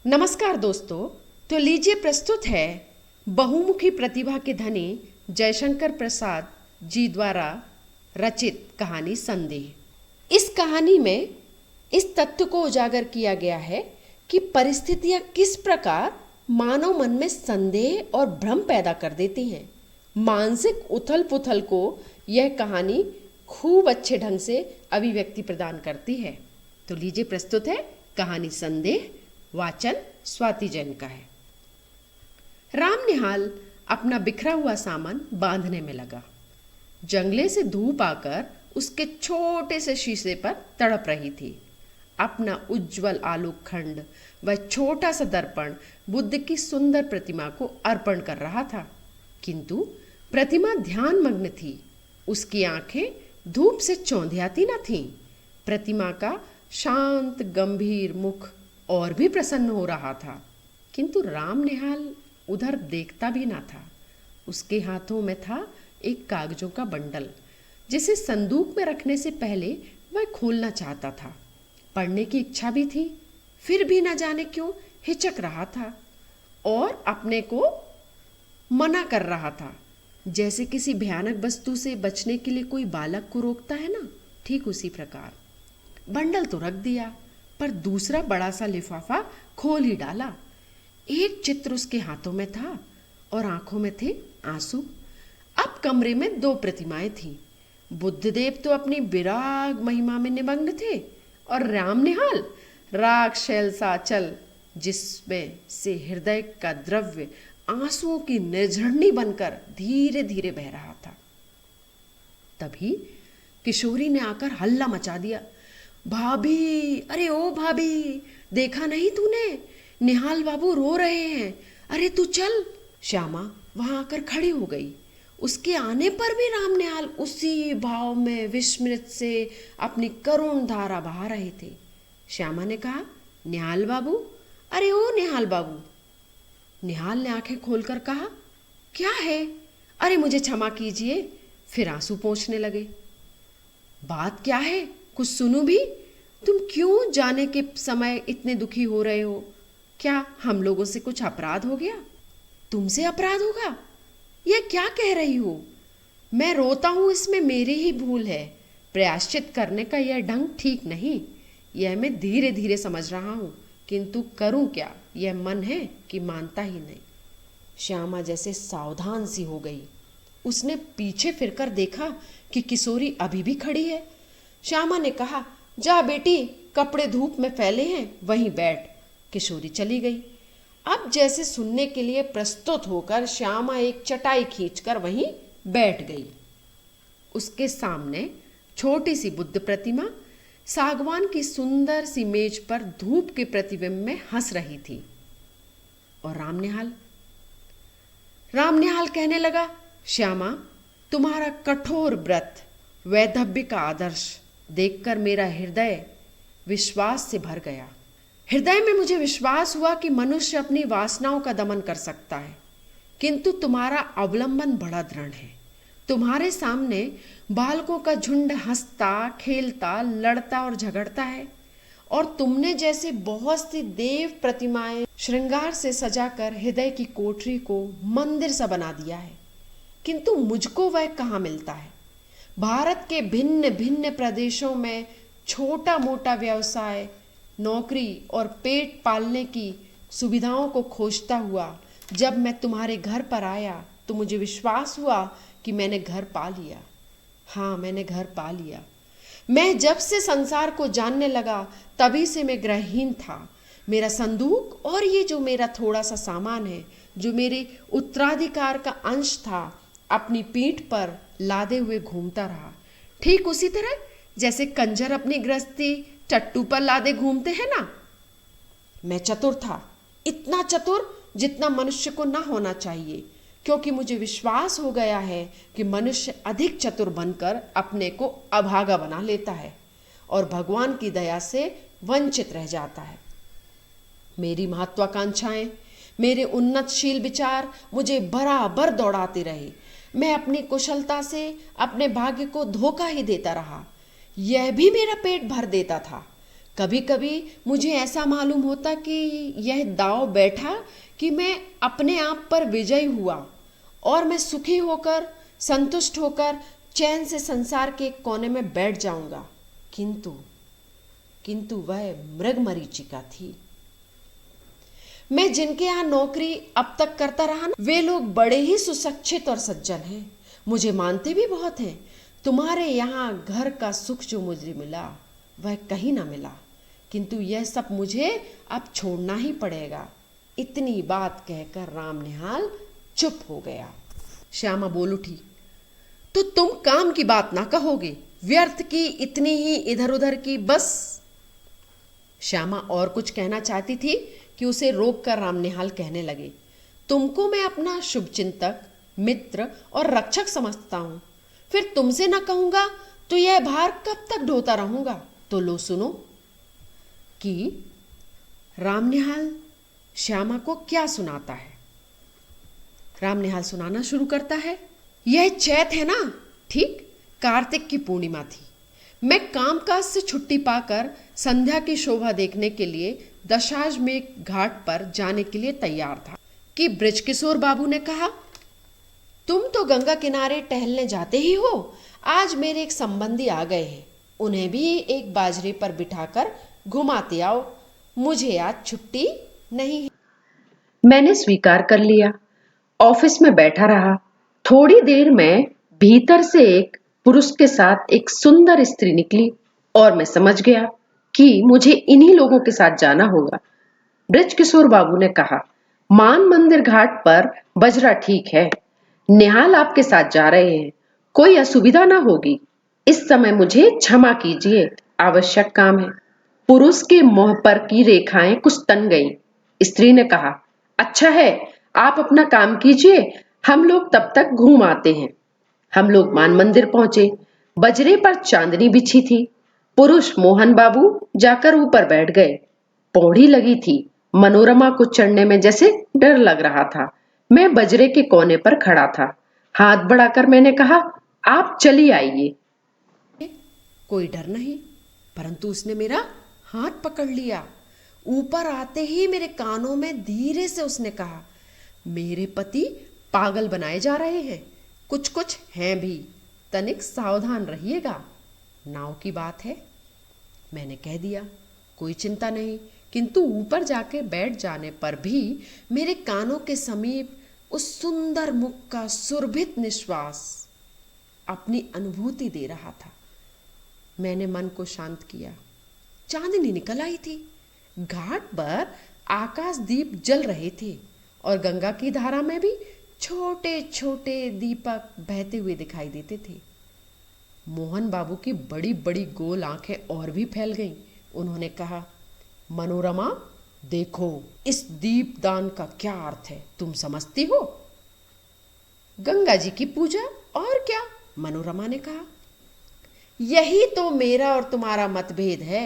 नमस्कार दोस्तों। तो लीजिए प्रस्तुत है बहुमुखी प्रतिभा के धनी जयशंकर प्रसाद जी द्वारा रचित कहानी संदेह। इस कहानी में इस तथ्य को उजागर किया गया है कि परिस्थितियां किस प्रकार मानव मन में संदेह और भ्रम पैदा कर देती हैं। मानसिक उथल पुथल को यह कहानी खूब अच्छे ढंग से अभिव्यक्ति प्रदान करती है। तो लीजिए प्रस्तुत है कहानी संदेह। वाचन स्वाति जैन का है। राम निहाल अपना बिखरा हुआ सामान बांधने में लगा। जंगले से धूप आकर उसके छोटे से शीशे पर तड़प रही थी। अपना उज्जवल आलोक खंड वह छोटा सा दर्पण बुद्ध की सुंदर प्रतिमा को अर्पण कर रहा था, किंतु प्रतिमा ध्यान मग्न थी। उसकी आंखें धूप से चौंधियाती न थीं। प्रतिमा का शांत गंभीर मुख और भी प्रसन्न हो रहा था, किंतु राम निहाल उधर देखता भी ना था। उसके हाथों में था एक कागजों का बंडल, जिसे संदूक में रखने से पहले वह खोलना चाहता था। पढ़ने की इच्छा भी थी, फिर भी न जाने क्यों हिचक रहा था और अपने को मना कर रहा था, जैसे किसी भयानक वस्तु से बचने के लिए कोई बालक को रोकता है ना, ठीक उसी प्रकार। बंडल तो रख दिया, पर दूसरा बड़ा सा लिफाफा खोल ही डाला। एक चित्र उसके हाथों में था और आंखों में थे आंसू। अब कमरे में दो प्रतिमाएं थीं। बुद्धदेव तो अपनी विराग महिमा में निमग्न थे और राम निहाल राग शैल सा अचल, जिसमें से हृदय का द्रव्य आंसुओं की निर्झरणी बनकर धीरे धीरे बह रहा था। तभी किशोरी ने आकर हल्ला मचा दिया। भाभी, अरे ओ भाभी, देखा नहीं तूने? निहाल बाबू रो रहे हैं। अरे तू चल। श्यामा वहां आकर खड़ी हो गई। उसके आने पर भी राम निहाल उसी भाव में विस्मृत से अपनी करुण धारा बहा रहे थे। श्यामा ने कहा, निहाल बाबू, अरे ओ निहाल बाबू। निहाल ने आंखें खोलकर कहा, क्या है? अरे मुझे क्षमा कीजिए। फिर आंसू पोंछने लगे। बात क्या है, कुछ सुनूं भी। तुम क्यों जाने के समय इतने दुखी हो रहे हो? क्या हम लोगों से कुछ अपराध हो गया? तुमसे अपराध होगा? यह क्या कह रही हो? मैं रोता हूं, इसमें मेरी ही भूल है। प्रायश्चित करने का यह ढंग ठीक नहीं। यह मैं धीरे धीरे समझ रहा हूं, किंतु करूं क्या? यह मन है कि मानता ही नहीं। श्यामा जैसे सावधान सी हो गई। उसने पीछे फिरकर देखा कि किशोरी अभी भी खड़ी है। श्यामा ने कहा, जा बेटी, कपड़े धूप में फैले हैं, वहीं बैठ। किशोरी चली गई। अब जैसे सुनने के लिए प्रस्तुत होकर श्यामा एक चटाई खींचकर वहीं बैठ गई। उसके सामने छोटी सी बुद्ध प्रतिमा सागवान की सुंदर सी मेज पर धूप के प्रतिबिंब में हंस रही थी। और राम निहाल कहने लगा, श्यामा, तुम्हारा कठोर व्रत, वैधव्य का आदर्श देखकर मेरा हृदय विश्वास से भर गया। हृदय में मुझे विश्वास हुआ कि मनुष्य अपनी वासनाओं का दमन कर सकता है, किंतु तुम्हारा अवलंबन बड़ा दृढ़ है। तुम्हारे सामने बालकों का झुंड हंसता, खेलता, लड़ता और झगड़ता है, और तुमने जैसे बहुत सी देव प्रतिमाएं श्रृंगार से सजाकर हृदय की कोठरी को मंदिर सा बना दिया है, किंतु मुझको वह कहाँ मिलता है। भारत के भिन्न भिन्न प्रदेशों में छोटा मोटा व्यवसाय, नौकरी और पेट पालने की सुविधाओं को खोजता हुआ जब मैं तुम्हारे घर पर आया तो मुझे विश्वास हुआ कि मैंने घर पा लिया। हाँ, मैंने घर पा लिया। मैं जब से संसार को जानने लगा तभी से मैं गृहहीन था। मेरा संदूक और ये जो मेरा थोड़ा सा सामान है, जो मेरे उत्तराधिकार का अंश था, अपनी पीठ पर लादे हुए घूमता रहा, ठीक उसी तरह जैसे कंजर अपनी गृहस्थी टट्टू पर लादे घूमते हैं ना। मैं चतुर था, इतना चतुर जितना मनुष्य को ना होना चाहिए, क्योंकि मुझे विश्वास हो गया है कि मनुष्य अधिक चतुर बनकर अपने को अभागा बना लेता है और भगवान की दया से वंचित रह जाता है। मेरी महत्वाकांक्षाएं, मेरे उन्नतशील विचार मुझे बराबर दौड़ाते रहे। मैं अपनी कुशलता से अपने भाग्य को धोखा ही देता रहा। यह भी मेरा पेट भर देता था, कभी कभी मुझे ऐसा मालूम होता कि यह दांव बैठा कि मैं अपने आप पर विजयी हुआ और मैं सुखी होकर, संतुष्ट होकर चैन से संसार के एक कोने में बैठ जाऊंगा। किंतु वह मृग मरीचिका थी। मैं जिनके यहाँ नौकरी अब तक करता रहा ना, वे लोग बड़े ही सुशिक्षित और सज्जन हैं, मुझे मानते भी बहुत हैं। तुम्हारे यहाँ घर का सुख जो मुझे मिला वह कहीं ना मिला, किंतु यह सब मुझे अब छोड़ना ही पड़ेगा। इतनी बात कहकर राम निहाल चुप हो गया। श्यामा बोल उठी, तो तुम काम की बात ना कहोगे, व्यर्थ की इतनी ही इधर उधर की बस। श्यामा और कुछ कहना चाहती थी कि उसे रोककर राम निहाल कहने लगे, तुमको मैं अपना शुभचिंतक, मित्र और रक्षक समझता हूं, फिर तुमसे ना कहूंगा तो यह भार कब तक ढोता रहूंगा। तो लो सुनो कि राम निहाल श्यामा को क्या सुनाता है। राम निहाल सुनाना शुरू करता है। यह चैत है ना, ठीक कार्तिक की पूर्णिमा थी। मैं कामकाज से छुट्टी पाकर संध्या की शोभा देखने के लिए दशाश्वमेध घाट पर जाने के लिए तैयार था कि बृजकिशोर बाबू ने कहा, तुम तो गंगा किनारे टहलने जाते ही हो, आज मेरे एक संबंधी आ गए हैं, उन्हें भी एक बाजरे पर बिठाकर घुमाते आओ, मुझे आज छुट्टी नहीं है। मैंने स्वीकार कर लिया। ऑफिस में बैठा रहा। थोड़ी देर में भीतर से एक पुरुष के साथ एक सुंदर स्त्री निकली और मैं समझ गया कि मुझे इन्हीं लोगों के साथ जाना होगा। बृजकिशोर बाबू ने कहा, मान मंदिर घाट पर बजरा ठीक है, निहाल आपके साथ जा रहे हैं, कोई असुविधा ना होगी। इस समय मुझे क्षमा कीजिए, आवश्यक काम है। पुरुष के मुंह पर की रेखाएं कुछ तन गईं। स्त्री ने कहा, अच्छा है, आप अपना काम कीजिए, हम लोग तब तक घूम आते हैं। हम लोग मान मंदिर पहुंचे। बजरे पर चांदनी बिछी थी। पुरुष मोहन बाबू जाकर ऊपर बैठ गए। पौड़ी लगी थी। मनोरमा को चढ़ने में जैसे डर लग रहा था। मैं बजरे के कोने पर खड़ा था। हाथ बढ़ाकर मैंने कहा, आप चली आइए। कोई डर नहीं, परंतु उसने मेरा हाथ पकड़ लिया। ऊपर आते ही मेरे कानों में धीरे से उसने कहा, मेरे पति पागल बनाए जा रहे हैं, कुछ कुछ हैं भी, तनिक सावधान रहिएगा, नाव की बात है। मैंने कह दिया, कोई चिंता नहीं, किंतु ऊपर जाके बैठ जाने पर भी मेरे कानों के समीप उस सुंदर मुख का सुरभित निश्वास अपनी अनुभूति दे रहा था। मैंने मन को शांत किया। चांदनी निकल आई थी। घाट पर आकाश दीप जल रहे थे और गंगा की धारा में भी छोटे छोटे दीपक बहते हुए दिखाई देते थे। मोहन बाबू की बड़ी बड़ी गोल आंखें और भी फैल गईं। उन्होंने कहा, मनोरमा देखो, इस दीपदान का क्या अर्थ है, तुम समझती हो? गंगा जी की पूजा, और क्या, मनोरमा ने कहा। यही तो मेरा और तुम्हारा मतभेद है।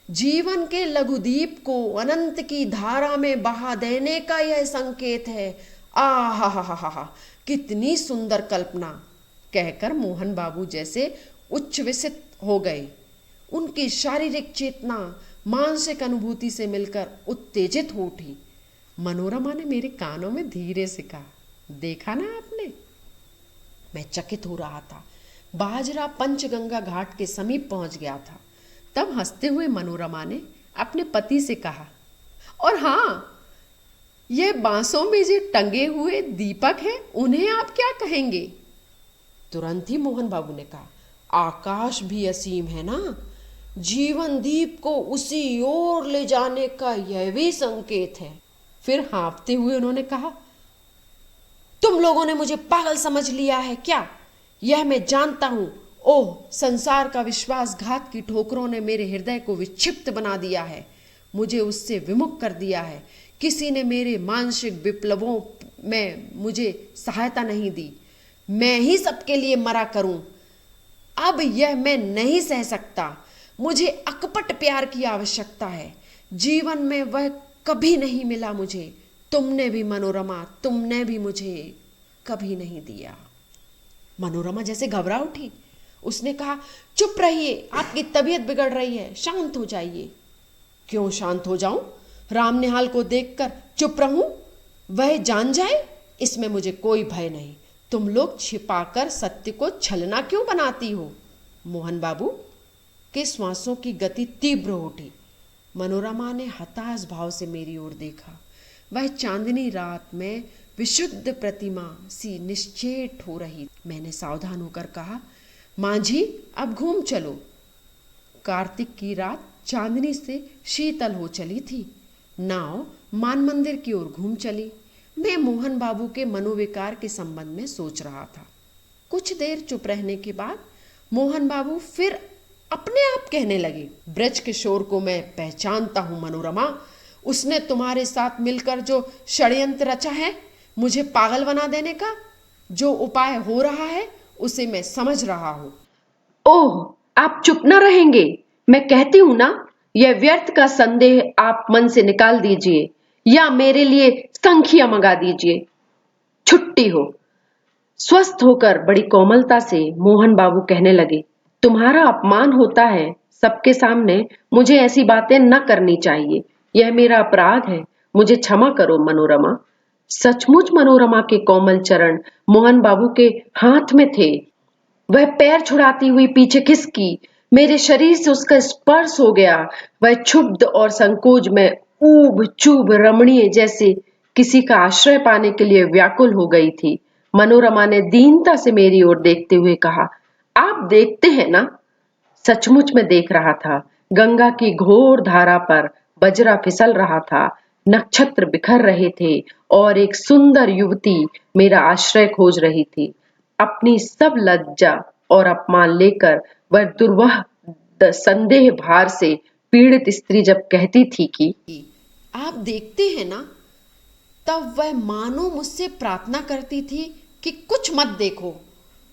जीवन के लघुदीप को अनंत की धारा में बहा देने का यह संकेत है। आहा हा हा हा, कितनी सुंदर कल्पना, कहकर मोहन बाबू जैसे उच्छ्वसित हो गए। उनकी शारीरिक चेतना मानसिक अनुभूति से मिलकर उत्तेजित हो उठी। मनोरमा ने मेरे कानों में धीरे से कहा, देखा ना आपने? मैं चकित हो रहा था। बाजरा पंचगंगा घाट के समीप पहुंच गया था। तब हंसते हुए मनोरमा ने अपने पति से कहा, और हाँ, ये बांसों में जो टंगे हुए दीपक हैं, उन्हें आप क्या कहेंगे? तुरंत ही मोहन बाबू ने कहा, आकाश भी असीम है ना, जीवन दीप को उसी ओर ले जाने का यह भी संकेत है। फिर हाँफते हुए उन्होंने कहा, तुम लोगों ने मुझे पागल समझ लिया है क्या? यह मैं जानता हूं। ओह, संसार का विश्वासघात की ठोकरों ने मेरे हृदय को विक्षिप्त बना दिया है, मुझे उससे विमुख कर दिया है। किसी ने मेरे मानसिक विप्लवों में मुझे सहायता नहीं दी। मैं ही सबके लिए मरा करूं। अब यह मैं नहीं सह सकता। मुझे अकपट प्यार की आवश्यकता है। जीवन में वह कभी नहीं मिला मुझे। तुमने भी मनोरमा, तुमने भी मुझे कभी नहीं दिया। मनोरमा जैसे घबरा उठी। उसने कहा, चुप रहिए, आपकी तबीयत बिगड़ रही है, शांत हो जाइए। क्यों शांत हो जाऊं? राम निहाल को देखकर चुप रहूं? वह जान जाए, इसमें मुझे कोई भय नहीं। तुम लोग छिपाकर सत्य को छलना क्यों बनाती हो? मोहन बाबू के श्वासों की गति तीव्र उठी। मनोरमा ने हताश भाव से मेरी ओर देखा। वह चांदनी रात में विशुद्ध प्रतिमा सी निश्चेत हो रही। मैंने सावधान होकर कहा, माँ जी अब घूम चलो। कार्तिक की रात चांदनी से शीतल हो चली थी। नाव मान मंदिर की ओर घूम चली। मैं मोहन बाबू के मनोविकार के संबंध में सोच रहा था। कुछ देर चुप रहने के बाद मोहन बाबू फिर अपने आप कहने लगे, ब्रज किशोर को मैं पहचानता हूं मनोरमा। उसने तुम्हारे साथ मिलकर जो षड्यंत्र रचा है, मुझे पागल बना देने का, जो उपाय हो रहा है उसे मैं समझ रहा हूं। ओह, आप चुप न रहेंगे? मैं कहती हूं ना, यह व्यर्थ का संदेह आप मन से निकाल दीजिए या मेरे लिए संखिया मंगा दीजिए। छुट्टी हो। स्वस्थ होकर बड़ी कोमलता से मोहन बाबू कहने लगे, तुम्हारा अपमान होता है। सबके सामने मुझे ऐसी बातें न करनी चाहिए। यह मेरा अपराध है। मुझे क्षमा करो मनोरमा। सचमुच मनोरमा के कोमल चरण मोहन बाबू के हाथ में थे। वह पैर छुड़ाती हुई पीछे खिसकी। मेरे शरीर से उसका स्पर्श हो गया। वह क्षुब्ध और संकोच में ऊब चूब रमणीय जैसे किसी का आश्रय पाने के लिए व्याकुल हो गई थी। मनोरमा ने दीनता से मेरी ओर देखते हुए कहा, आप देखते हैं ना? सचमुच में देख रहा था। गंगा की घोर धारा पर बजरा फिसल रहा था, नक्षत्र बिखर रहे थे और एक सुंदर युवती मेरा आश्रय खोज रही थी। अपनी सब लज्जा और अपमान लेकर वह दुर्वह संदेह भार से पीड़ित स्त्री जब कहती थी कि आप देखते हैं ना, तब वह मानो मुझसे प्रार्थना करती थी कि कुछ मत देखो,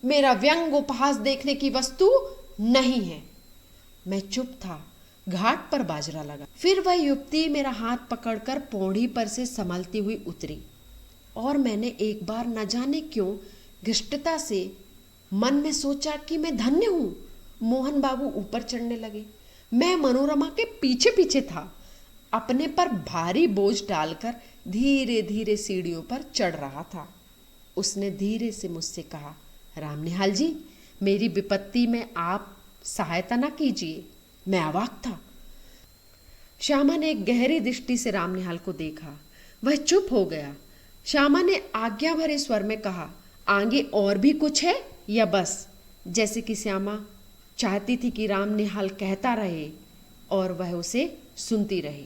मेरा व्यंग उपहास देखने की वस्तु नहीं है। मैं चुप था। घाट पर बाजरा लगा। फिर वह युवती मेरा हाथ पकड़कर पौड़ी पर से संभलती हुई उतरी और मैंने एक बार न जाने क्यों घृष्टता से मन में सोचा कि मैं धन्य हूं। मोहन बाबू ऊपर चढ़ने लगे। मैं मनोरमा के पीछे पीछे था, अपने पर भारी बोझ डालकर धीरे धीरे सीढ़ियों पर चढ़ रहा था। उसने धीरे से मुझसे कहा, राम निहाल जी, मेरी विपत्ति में आप सहायता न कीजिए। मैं अवाक था। श्यामा ने एक गहरी दृष्टि से राम निहाल को देखा। वह चुप हो गया। श्यामा ने आज्ञा भरे स्वर में कहा, आगे और भी कुछ है या बस? जैसे कि श्यामा चाहती थी कि राम निहाल कहता रहे और वह उसे सुनती रहे।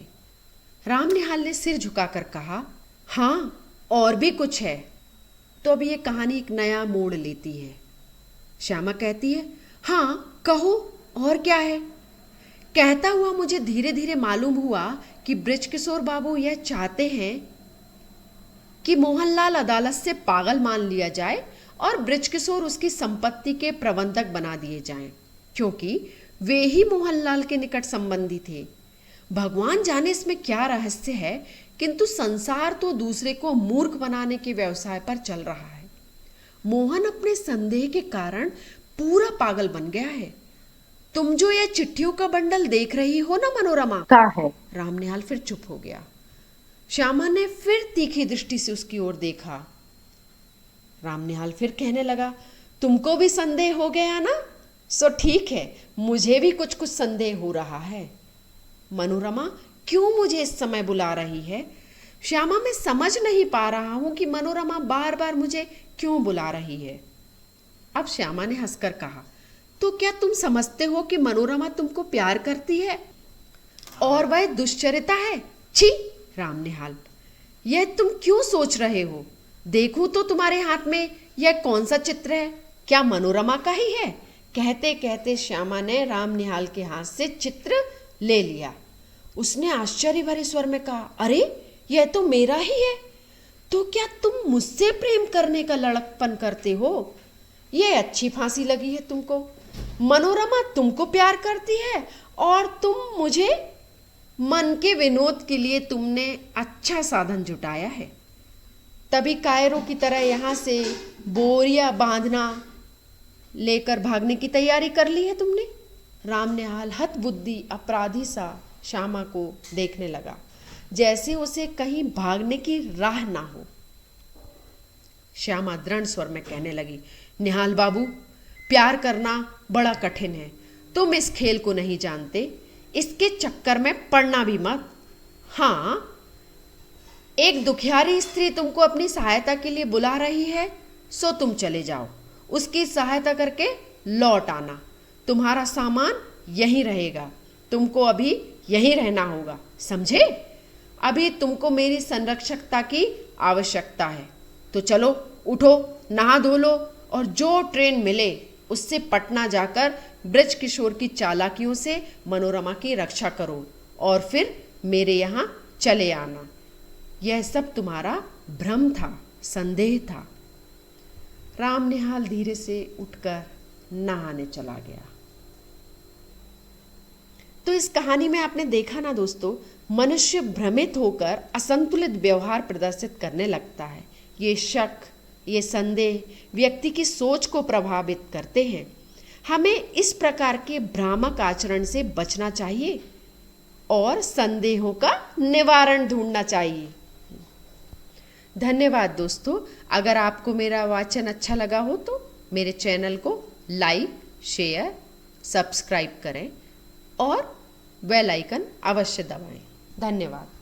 राम निहाल ने सिर झुकाकर कहा, हाँ और भी कुछ है। तो अब ये कहानी एक नया मोड़ लेती है। श्यामा कहती है, हाँ कहो और क्या है? कहता हुआ मुझे धीरे धीरे मालूम हुआ कि बृजकिशोर बाबू यह चाहते हैं कि मोहनलाल अदालत से पागल मान लिया जाए और बृजकिशोर उसकी संपत्ति के प्रबंधक बना दिए जाएं, क्योंकि वे ही मोहनलाल के निकट संबंधी थे। भगवान जाने इसमें क्या रहस्य है, किंतु संसार तो दूसरे को मूर्ख बनाने के व्यवसाय पर चल रहा है। मोहन अपने संदेह के कारण पूरा पागल बन गया है। तुम जो यह चिट्ठियों का बंडल देख रही हो ना मनोरमा, का है। राम निहाल फिर चुप हो गया। श्यामा ने फिर तीखी दृष्टि से उसकी ओर देखा। राम निहाल फिर कहने लगा, तुमको भी संदेह हो गया ना? सो ठीक है, मुझे भी कुछ कुछ संदेह हो रहा है। मनोरमा क्यों मुझे इस समय बुला रही है? श्यामा, मैं समझ नहीं पा रहा हूं कि मनोरमा बार बार मुझे क्यों बुला रही है। अब श्यामा ने हंसकर कहा, तो क्या तुम समझते हो कि मनोरमा तुमको प्यार करती है और वह दुश्चरिता है? छी राम निहाल, यह तुम क्यों सोच रहे हो? देखूं तो तुम्हारे हाथ में यह कौन सा चित्र है? क्या मनोरमा का ही है? कहते कहते श्यामा ने राम निहाल के हाथ से चित्र ले लिया। उसने आश्चर्य भरे स्वर में कहा, अरे यह तो मेरा ही है। तो क्या तुम मुझसे प्रेम करने का लड़कपन करते हो? यह अच्छी फांसी लगी है तुमको। मनोरमा तुमको प्यार करती है और तुम मुझे। मन के विनोद के लिए तुमने अच्छा साधन जुटाया है। तभी कायरों की तरह यहाँ से बोरिया बांधना लेकर भागने की तैयारी कर ली है तुमने। राम निहाल हत बुद्धि अपराधी सा श्यामा को देखने लगा, जैसे उसे कहीं भागने की राह ना हो। श्यामा दृढ़ स्वर में कहने लगी, निहाल बाबू, प्यार करना बड़ा कठिन है। तुम इस खेल को नहीं जानते, इसके चक्कर में पड़ना भी मत। हाँ, एक दुखियारी स्त्री तुमको अपनी सहायता के लिए बुला रही है, सो तुम चले जाओ, उसकी सहायता करके लौट आना। तुम्हारा सामान यहीं रहेगा, तुमको अभी यहीं रहना होगा, समझे? अभी तुमको मेरी संरक्षकता की आवश्यकता है। तो चलो, उठो, नहा धो लो और जो ट्रेन मिले उससे पटना जाकर ब्रज किशोर की चालाकियों से मनोरमा की रक्षा करो और फिर मेरे यहाँ चले आना। यह सब तुम्हारा भ्रम था, संदेह था। राम निहाल धीरे से उठकर नहाने चला गया। तो इस कहानी में आपने देखा ना दोस्तों, मनुष्य भ्रमित होकर असंतुलित व्यवहार प्रदर्शित करने लगता है। ये शक, ये संदेह व्यक्ति की सोच को प्रभावित करते हैं। हमें इस प्रकार के भ्रामक आचरण से बचना चाहिए और संदेहों का निवारण ढूंढना चाहिए। धन्यवाद दोस्तों। अगर आपको मेरा वाचन अच्छा लगा हो तो मेरे चैनल को लाइक, शेयर, सब्सक्राइब करें और बेल आइकन अवश्य दबाएं। धन्यवाद।